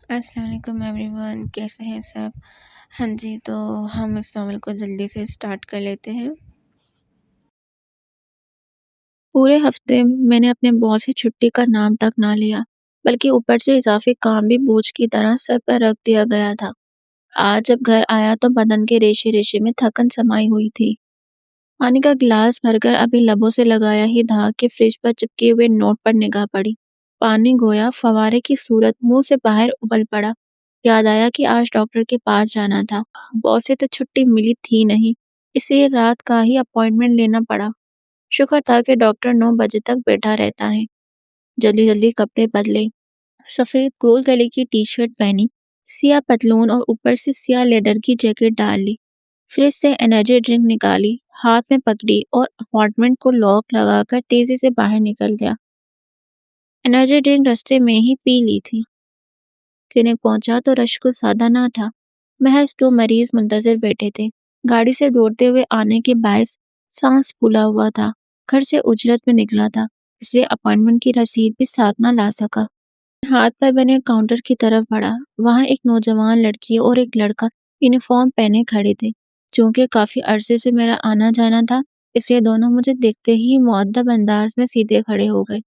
السلام علیکم every one, کیسے ہیں سب؟ ہاں جی، تو ہم اس ناول کو جلدی سے اسٹارٹ کر لیتے ہیں۔ پورے ہفتے میں نے اپنے باس سے چھٹی کا نام تک نہ لیا، بلکہ اوپر سے اضافی کام بھی بوجھ کی طرح سر پر رکھ دیا گیا تھا۔ آج جب گھر آیا تو بدن کے ریشے ریشے میں تھکن سمائی ہوئی تھی۔ پانی کا گلاس بھر کر ابھی لبوں سے لگایا ہی تھا کہ فریج پر چپکے ہوئے نوٹ پر نگاہ پڑی۔ پانی گویا فوارے کی صورت منہ سے باہر ابل پڑا۔ یاد آیا کہ آج ڈاکٹر کے پاس جانا تھا۔ باس سے تو چھٹی ملی تھی نہیں، اس لیے رات کا ہی اپائنٹمنٹ لینا پڑا۔ شکر تھا کہ ڈاکٹر 9 بجے تک بیٹھا رہتا ہے۔ جلدی جلدی کپڑے بدلے، سفید گول گلے کی ٹی شرٹ پہنی، سیاہ پتلون اور اوپر سے سیاہ لیدر کی جیکٹ ڈال لی۔ فریج سے انرجی ڈرنک نکالی، ہاتھ میں پکڑی اور اپارٹمنٹ کو لاک لگا کر تیزی سے باہر نکل گیا۔ انرجی ڈرنک رستے میں ہی پی لی تھی۔ کلینک پہنچا تو رش کچھ زیادہ نہ تھا، محض 2 مریض منتظر بیٹھے تھے۔ گاڑی سے دوڑتے ہوئے آنے کے باعث سانس پھولا ہوا تھا، گھر سے اجلت میں نکلا تھا، اس لیے اپائنٹمنٹ کی رسید بھی ساتھ نہ لا سکا۔ ہاتھ پر بنے کاؤنٹر کی طرف بڑھا، وہاں ایک نوجوان لڑکی اور ایک لڑکا یونیفارم پہنے کھڑے تھے۔ چونکہ کافی عرصے سے میرا آنا جانا تھا، اس لیے دونوں مجھے دیکھتے ہی مؤدب انداز میں سیدھے کھڑے ہو گئے۔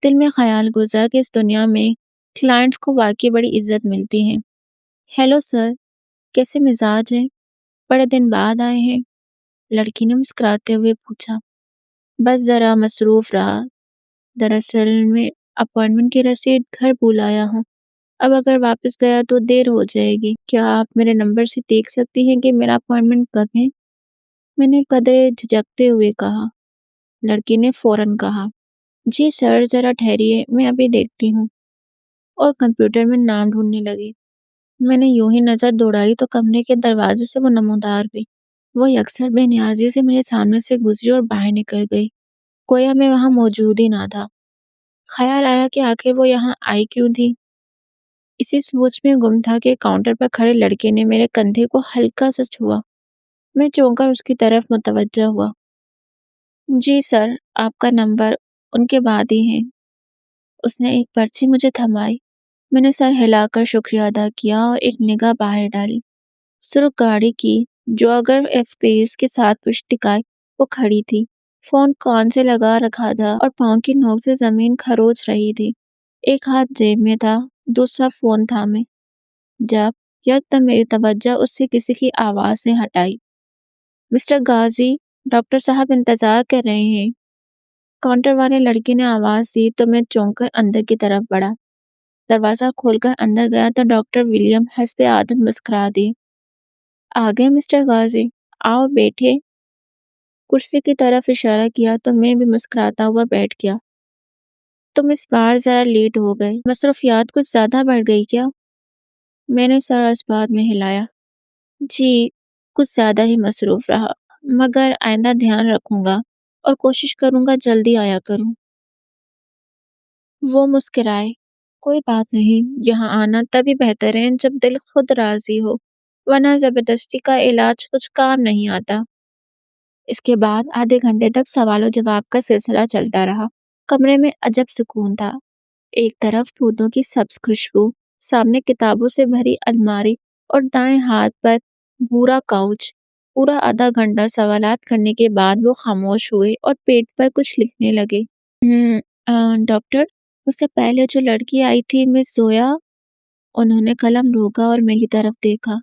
دل میں خیال گزرا کہ اس دنیا میں کلائنٹس کو واقعی بڑی عزت ملتی ہے۔ ہیلو سر، کیسے مزاج ہیں؟ بڑے دن بعد آئے ہیں؟ لڑکی نے مسکراتے ہوئے پوچھا۔ بس ذرا مصروف رہا، دراصل میں اپائنٹمنٹ کی رسید گھر بھول آیا ہوں، اب اگر واپس گیا تو دیر ہو جائے گی۔ کیا آپ میرے نمبر سے دیکھ سکتی ہیں کہ میرا اپائنٹمنٹ کب ہے؟ میں نے قدرے جھجکتے ہوئے کہا۔ لڑکی نے فوراً کہا، جی سر، ذرا ٹھہریے، میں ابھی دیکھتی ہوں، اور کمپیوٹر میں نام ڈھونڈنے لگی۔ میں نے یوں ہی نظر دوڑائی تو کمرے کے دروازے سے وہ نمودار ہوئی۔ وہ یکسر بے نیازی سے میرے سامنے سے گزری اور باہر نکل گئی، گویا میں وہاں موجود ہی نہ تھا۔ خیال آیا کہ آخر وہ یہاں آئی کیوں تھی۔ اسی سوچ میں گم تھا کہ کاؤنٹر پر کھڑے لڑکے نے میرے کندھے کو ہلکا سا چھوا۔ میں چونک کر اس کی طرف متوجہ ہوا۔ جی سر، آپ کا نمبر ان کے بعد ہی ہے۔ اس نے ایک پرچی مجھے تھمائی۔ میں نے سر ہلا کر شکریہ ادا کیا اور ایک نگاہ باہر ڈالی۔ سرخ گاڑی کی جو اگر ایف پیس کے ساتھ پشت ٹکائے وہ کھڑی تھی، فون کان سے لگا رکھا تھا اور پاؤں کی نوک سے زمین کھروچ رہی تھی۔ ایک ہاتھ جیب میں تھا، دوسرا فون تھامے۔ جب یکدم میری توجہ اس سے کسی کی آواز نے ہٹائی۔ مسٹر غازی، ڈاکٹر صاحب انتظار کر رہے ہیں۔ کاؤنٹر والے لڑکی نے آواز دی تو میں چونک کر اندر کی طرف بڑھا۔ دروازہ کھول کر اندر گیا تو ڈاکٹر ولیم حسب عادت مسکرا دیے۔ آ گئے مسٹر غازی، آؤ بیٹھے۔ کرسی کی طرف اشارہ کیا تو میں بھی مسکراتا ہوا بیٹھ گیا۔ تم اس بار ذرا لیٹ ہو گئے، مصروفیات کچھ زیادہ بڑھ گئی کیا؟ میں نے سر اس بات میں ہلایا۔ جی، کچھ زیادہ ہی مصروف رہا، مگر آئندہ دھیان رکھوں گا اور کوشش کروں گا جلدی آیا کروں۔ وہ مسکرائے۔ کوئی بات نہیں، یہاں آنا تبھی بہتر ہے جب دل خود راضی ہو، ورنہ زبردستی کا علاج کچھ کام نہیں آتا۔ اس کے بعد آدھے گھنٹے تک سوال و جواب کا سلسلہ چلتا رہا۔ کمرے میں عجب سکون تھا۔ ایک طرف پھولوں کی سبز خوشبو، سامنے کتابوں سے بھری الماری اور دائیں ہاتھ پر بھورا کاؤچ۔ پورا آدھا گھنٹہ سوالات کرنے کے بعد وہ خاموش ہوئے اور پیٹ پر کچھ لکھنے لگے۔ ڈاکٹر، اس سے پہلے جو لڑکی آئی تھی مس زویا، انہوں نے قلم روکا اور میری طرف دیکھا۔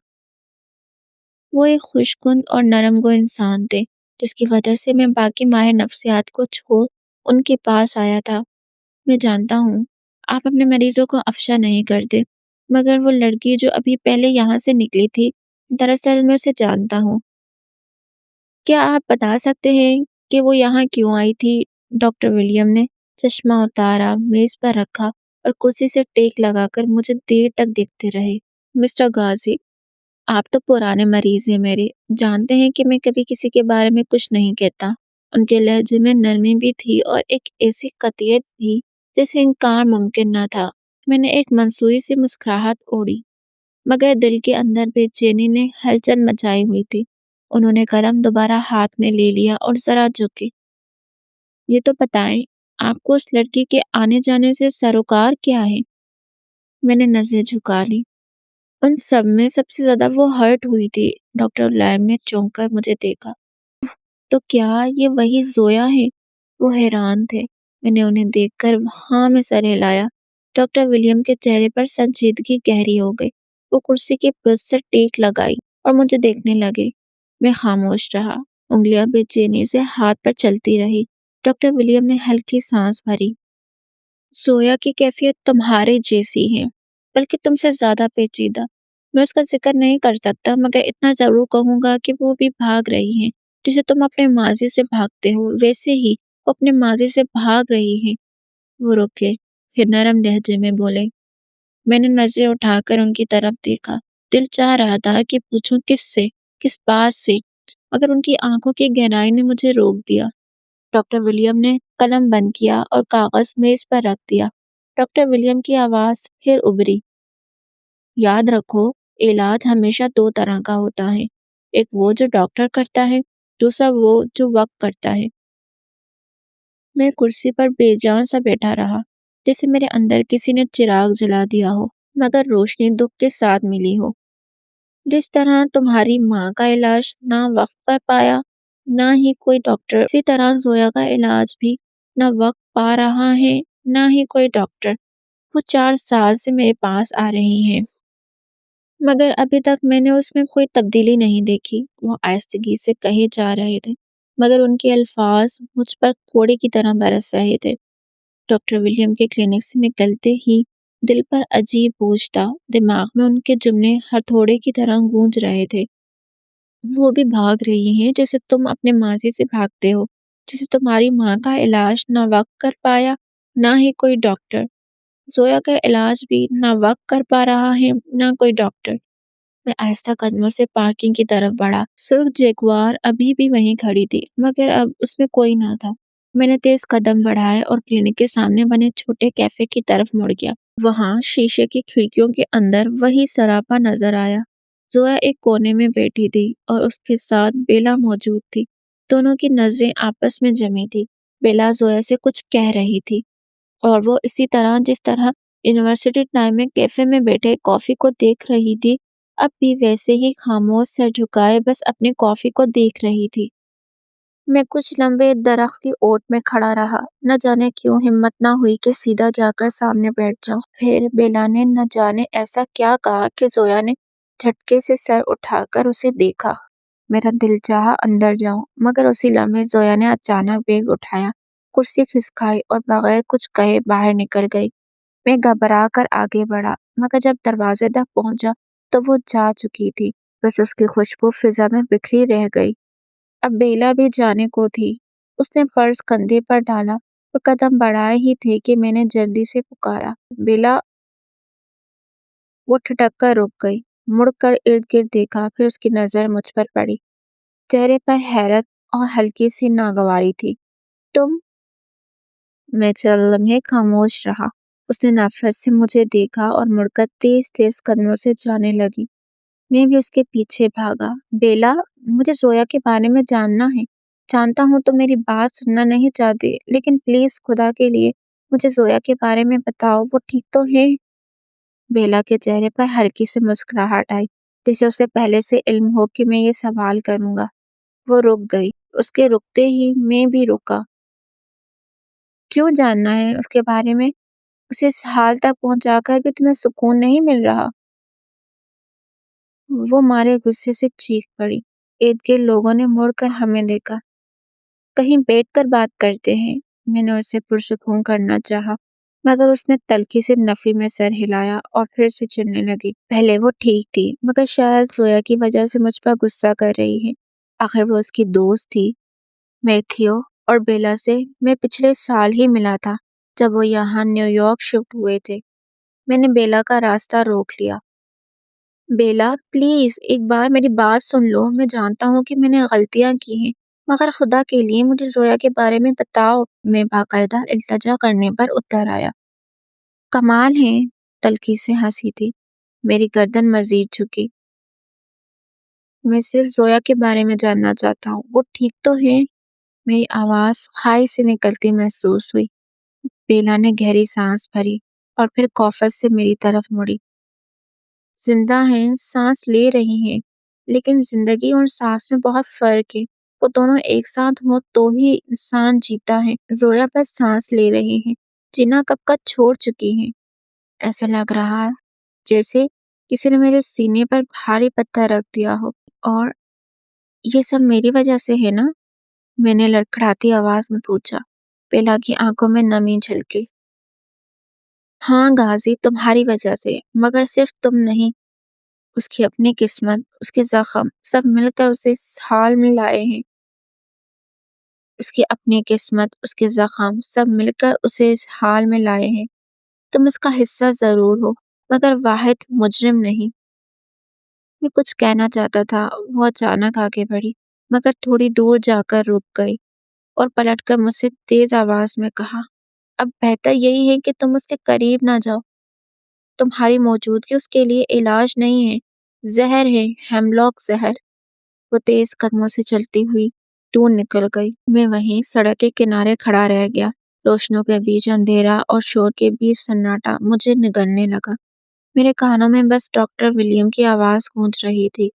وہ ایک خوش کن اور نرم گو انسان تھے، جس کی وجہ سے میں باقی ماہر نفسیات کو چھوڑ ان کے پاس آیا تھا۔ میں جانتا ہوں آپ اپنے مریضوں کو افشا نہیں کرتے، مگر وہ لڑکی جو ابھی پہلے یہاں سے نکلی تھی، دراصل میں اسے جانتا ہوں۔ کیا آپ بتا سکتے ہیں کہ وہ یہاں کیوں آئی تھی؟ ڈاکٹر ولیم نے چشمہ اتارا، میز پر رکھا اور کرسی سے ٹیک لگا کر مجھے دیر تک دیکھتے رہے۔ مسٹر غازی، آپ تو پرانے مریض ہیں میرے، جانتے ہیں کہ میں کبھی کسی کے بارے میں کچھ نہیں کہتا۔ ان کے لہجے میں نرمی بھی تھی اور ایک ایسی قطعیت بھی جسے انکار ممکن نہ تھا۔ میں نے ایک منصوری سی مسکراہٹ اوڑھی، مگر دل کے اندر بے چینی نے ہلچل مچائی ہوئی تھی۔ انہوں نے قلم دوبارہ ہاتھ میں لے لیا اور ذرا جھکے۔ یہ تو بتائیں، آپ کو اس لڑکی کے آنے جانے سے سروکار کیا ہے؟ میں نے نظریں جھکا لی۔ ان سب میں سب سے زیادہ وہ ہرٹ ہوئی تھی۔ ڈاکٹر لائم نے چونک کر مجھے دیکھا۔ تو کیا یہ وہی زویا ہے؟ وہ حیران تھے۔ میں نے انہیں دیکھ کر ہاں میں سر ہلایا۔ ڈاکٹر ولیم کے چہرے پر سنجیدگی گہری ہو گئی۔ وہ کرسی کی پشت سے ٹیک لگائی اور مجھے دیکھنے لگے۔ میں خاموش رہا، انگلیاں بے چینی سے ہاتھ پر چلتی رہی۔ ڈاکٹر ولیم نے ہلکی سانس بھری۔ زویا کی کیفیت تمہارے جیسی ہے، بلکہ تم سے زیادہ پیچیدہ۔ میں اس کا ذکر نہیں کر سکتا، مگر اتنا ضرور کہوں گا کہ وہ بھی بھاگ رہی ہیں۔ جسے تم اپنے ماضی سے بھاگتے ہو، ویسے ہی وہ اپنے ماضی سے بھاگ رہی ہیں۔ وہ رکے، پھر نرم لہجے میں بولے۔ میں نے نظریں اٹھا کر ان کی طرف دیکھا۔ دل چاہ رہا تھا کہ پوچھوں کس سے، کس بات سے، مگر ان کی آنکھوں کی گہرائی نے مجھے روک دیا۔ ڈاکٹر ولیم نے قلم بند کیا اور کاغذ میز پر رکھ دیا۔ ڈاکٹر ولیم کی آواز پھر ابھری۔ یاد رکھو، علاج ہمیشہ دو طرح کا ہوتا ہے، ایک وہ جو ڈاکٹر کرتا ہے، دوسرا وہ جو وقت کرتا ہے۔ میں کرسی پر بے جان سا بیٹھا رہا، جیسے میرے اندر کسی نے چراغ جلا دیا ہو، مگر روشنی دکھ کے ساتھ ملی ہو۔ جس طرح تمہاری ماں کا علاج نہ وقت پر پایا، نہ ہی کوئی ڈاکٹر، اسی طرح زویا کا علاج بھی نہ وقت پا رہا ہے، نہ ہی کوئی ڈاکٹر۔ وہ 4 سال سے میرے پاس آ رہی ہیں، مگر ابھی تک میں نے اس میں کوئی تبدیلی نہیں دیکھی۔ وہ آہستگی سے کہے جا رہے تھے، مگر ان کے الفاظ مجھ پر کوڑے کی طرح برس رہے تھے۔ ڈاکٹر ولیم کے کلینک سے نکلتے ہی دل پر عجیب بوجھ تھا۔ دماغ میں ان کے جملے ہتھوڑے کی طرح گونج رہے تھے۔ وہ بھی بھاگ رہی ہیں جیسے تم اپنے ماضی سے بھاگتے ہو، جسے تمہاری ماں کا علاج نہ وقت کر پایا، نہ ہی کوئی ڈاکٹر۔ زویا کا علاج بھی نہ وقت کر پا رہا ہے، نہ کوئی ڈاکٹر۔ میں آہستہ قدموں سے پارکنگ کی طرف بڑھا۔ سرخ جیگوار ابھی بھی وہیں کھڑی تھی، مگر اب اس میں کوئی نہ تھا۔ میں نے تیز قدم بڑھائے اور کلینک کے سامنے بنے چھوٹے کیفے کی طرف مڑ گیا۔ وہاں شیشے کی کھڑکیوں کے اندر وہی سراپا نظر آیا۔ زویا ایک کونے میں بیٹھی تھی اور اس کے ساتھ بیلا موجود تھی۔ دونوں کی نظریں آپس میں جمی تھی۔ بیلا زویا سے کچھ کہہ رہی تھی، اور وہ اسی طرح جس طرح یونیورسٹی ٹائم میں کیفے میں بیٹھے کافی کو دیکھ رہی تھی، اب بھی ویسے ہی خاموش سر جھکائے بس اپنے کافی کو دیکھ رہی تھی۔ میں کچھ لمبے درخت کی اوٹ میں کھڑا رہا، نہ جانے کیوں ہمت نہ ہوئی کہ سیدھا جا کر سامنے بیٹھ جاؤں۔ پھر بیلا نے نہ جانے ایسا کیا کہا کہ زویا نے جھٹکے سے سر اٹھا کر اسے دیکھا۔ میرا دل چاہا اندر جاؤں، مگر اسی لمحے زویا نے اچانک بیگ اٹھایا، کرسی کھسکائی اور بغیر کچھ کہے باہر نکل گئی۔ میں گھبرا کر آگے بڑھا، مگر جب دروازے تک پہنچا تو وہ جا چکی تھی، بس اس کی خوشبو فضا میں بکھری رہ گئی۔ اب بیلا بھی جانے کو تھی۔ اس نے پرس کندھے پر ڈالا اور قدم بڑھائے ہی تھے کہ میں نے جلدی سے پکارا، بیلا! وہ ٹھٹک کر رک گئی، مڑ کر ارد گرد دیکھا، پھر اس کی نظر مجھ پر پڑی۔ چہرے پر حیرت اور ہلکی سی ناگواری تھی۔ تم؟ میں چند لمحے خاموش رہا۔ اس نے نفرت سے مجھے دیکھا اور مڑ کر تیز تیز قدموں سے جانے لگی۔ میں بھی اس کے پیچھے بھاگا۔ بیلا، مجھے زویا کے بارے میں جاننا ہے۔ جانتا ہوں تم میری بات سننا نہیں چاہتے، لیکن پلیز خدا کے لیے مجھے زویا کے بارے میں بتاؤ، وہ ٹھیک تو ہے؟ بیلا کے چہرے پر ہلکی سی مسکراہٹ آئی، جیسے اسے پہلے سے علم ہو کہ میں یہ سوال کروں گا۔ وہ رک گئی۔ اس کے رکتے ہی میں بھی رکا۔ کیوں جاننا ہے اس کے بارے میں؟ اسے اس حال تک پہنچا کر بھی تمہیں سکون نہیں مل رہا؟ وہ مارے غصے سے چیخ پڑی۔ ارد گرد لوگوں نے مڑ کر ہمیں دیکھا۔ کہیں بیٹھ کر بات کرتے ہیں؟ میں نے اسے پرسکون کرنا چاہا، مگر اس نے تلخی سے نفی میں سر ہلایا اور پھر سے چڑھنے لگی۔ پہلے وہ ٹھیک تھی، مگر شاید زویا کی وجہ سے مجھ پر غصہ کر رہی ہے۔ آخر وہ اس کی دوست تھی۔ میتھیو اور بیلا سے میں پچھلے سال ہی ملا تھا، جب وہ یہاں نیو یارک شفٹ ہوئے تھے۔ میں نے بیلا کا راستہ روک لیا۔ بیلا، پلیز ایک بار میری بات سن لو۔ میں جانتا ہوں کہ میں نے غلطیاں کی ہیں، مگر خدا کے لیے مجھے زویا کے بارے میں بتاؤ۔ میں باقاعدہ التجا کرنے پر اتر آیا۔ کمال ہے، تلخی سے ہنسی تھی۔ میری گردن مزید جھکی۔ میں صرف زویا کے بارے میں جاننا چاہتا ہوں، وہ ٹھیک تو ہے؟ میری آواز خائی سے نکلتی محسوس ہوئی۔ بیلا نے گہری سانس بھری۔ اور پھر خوفت سے میری طرف مڑی۔ زندہ ہیں، سانس لے رہی ہیں، لیکن زندگی اور سانس میں بہت فرق ہے۔ وہ دونوں ایک ساتھ ہوں تو ہی انسان جیتا ہے۔ زویا بس سانس لے رہی ہیں، جینا کب کا چھوڑ چکی ہیں۔ ایسا لگ رہا ہے جیسے کسی نے میرے سینے پر بھاری پتھر رکھ دیا ہو۔ اور یہ سب میری وجہ سے ہے نا؟ میں نے لڑکھڑاتی آواز میں پوچھا۔ بیلا کی آنکھوں میں نمی جھلکی۔ ہاں غازی، تمہاری وجہ سے، مگر صرف تم نہیں۔ اس کی اپنی قسمت، اس کے زخم، سب مل کر اسے اس حال میں لائے ہیں۔ اس کی اپنی قسمت، اس کے زخم، سب مل کر اسے اس حال میں لائے ہیں۔ تم اس کا حصہ ضرور ہو، مگر واحد مجرم نہیں۔ میں کچھ کہنا چاہتا تھا، وہ اچانک آگے بڑھی، مگر تھوڑی دور جا کر رک گئی اور پلٹ کر مجھ سے تیز آواز میں کہا، اب بہتر یہی ہے کہ تم اس کے قریب نہ جاؤ۔ تمہاری موجودگی اس کے لیے علاج نہیں ہے، زہر ہے، ہیملاک زہر۔ وہ تیز قدموں سے چلتی ہوئی دور نکل گئی۔ میں وہیں سڑک کے کنارے کھڑا رہ گیا۔ روشنیوں کے بیچ اندھیرا اور شور کے بیچ سناٹا مجھے نگلنے لگا۔ میرے کانوں میں بس ڈاکٹر ولیم کی آواز گونج رہی تھی،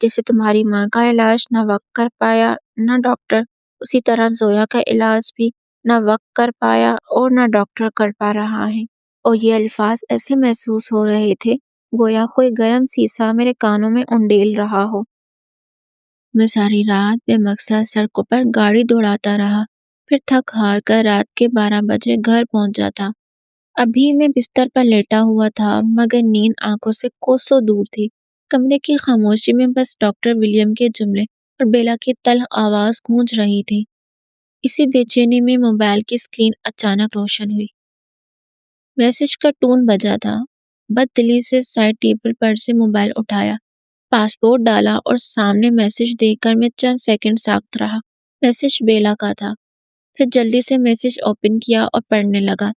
جیسے تمہاری ماں کا علاج نہ وقت کر پایا نہ ڈاکٹر، اسی طرح زویا کا علاج بھی نہ وقت کر پایا اور نہ ڈاکٹر کر پا رہا ہے۔ اور یہ الفاظ ایسے محسوس ہو رہے تھے گویا کوئی گرم سیسا میرے کانوں میں انڈیل رہا ہو۔ میں ساری رات بے مقصد سڑکوں پر گاڑی دوڑاتا رہا، پھر تھک ہار کر رات کے 12 بجے گھر پہنچا تھا۔ ابھی میں بستر پر لیٹا ہوا تھا، مگر نیند آنکھوں سے کوسوں دور تھی۔ کمرے کی خاموشی میں بس ڈاکٹر ولیم کے جملے اور بیلا کی تلخ آواز گونج رہی تھی۔ اسی بے چینی میں موبائل کی اسکرین اچانک روشن ہوئی۔ میسج کا ٹون بجا تھا۔ بد دلی سے سائڈ ٹیبل پر سے موبائل اٹھایا، پاسپورٹ ڈالا اور سامنے میسج دیکھ کر میں چند سیکنڈ ساکت رہا۔ میسج بیلا کا تھا۔ پھر جلدی سے میسج اوپن کیا اور پڑھنے لگا۔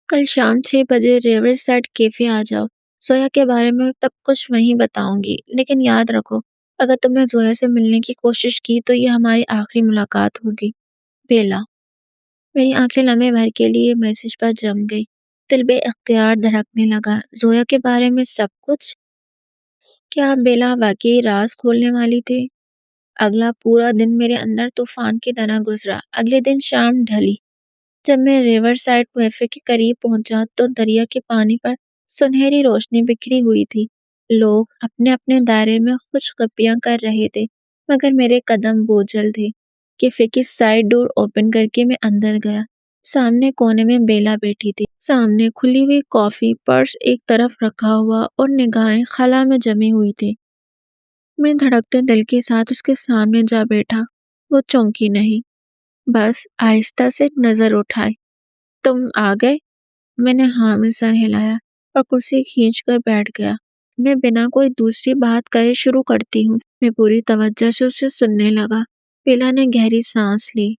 کل شام 6 بجے ریور سائڈ کیفے آ جاؤ۔ زویا کے بارے میں تب کچھ وہیں بتاؤں گی، لیکن یاد رکھو اگر تم نے زویا سے ملنے کی کوشش کی تو یہ ہماری آخری ملاقات ہوگی۔ بیلا۔ میری آنکھیں لمحے بھر کے لیے میسج پر جم گئی۔ دل بے اختیار دھڑکنے لگا۔ زویا کے بارے میں سب کچھ؟ کیا بیلا واقعی راز کھولنے والی تھی؟ اگلا پورا دن میرے اندر طوفان کی طرح گزرا۔ اگلے دن شام ڈھلی۔ جب میں ریور سائڈ کیفے کے قریب پہنچا تو دریا کے پانی پر سنہری روشنی بکھری ہوئی تھی۔ لوگ اپنے اپنے دائرے میں خوش گپیاں کر رہے تھے، مگر میرے قدم بوجھل تھے۔ کیفے کی سائڈ ڈور اوپن کر کے میں اندر گیا۔ سامنے کونے میں بیلا بیٹھی تھی۔ سامنے کھلی ہوئی کافی پرس ایک طرف رکھا ہوا اور نگاہیں خلا میں جمی ہوئی تھی۔ میں دھڑکتے دل کے ساتھ اس کے سامنے جا بیٹھا۔ وہ چونکی نہیں، بس آہستہ سے نظر اٹھائی۔ تم آ گئے؟ میں نے ہاں میں سر ہلایا اور کرسی کھینچ کر بیٹھ گیا۔ میں بنا کوئی دوسری بات کہے شروع کرتی ہوں۔ میں پوری توجہ سے اسے سننے لگا۔ بیلا نے گہری سانس لی۔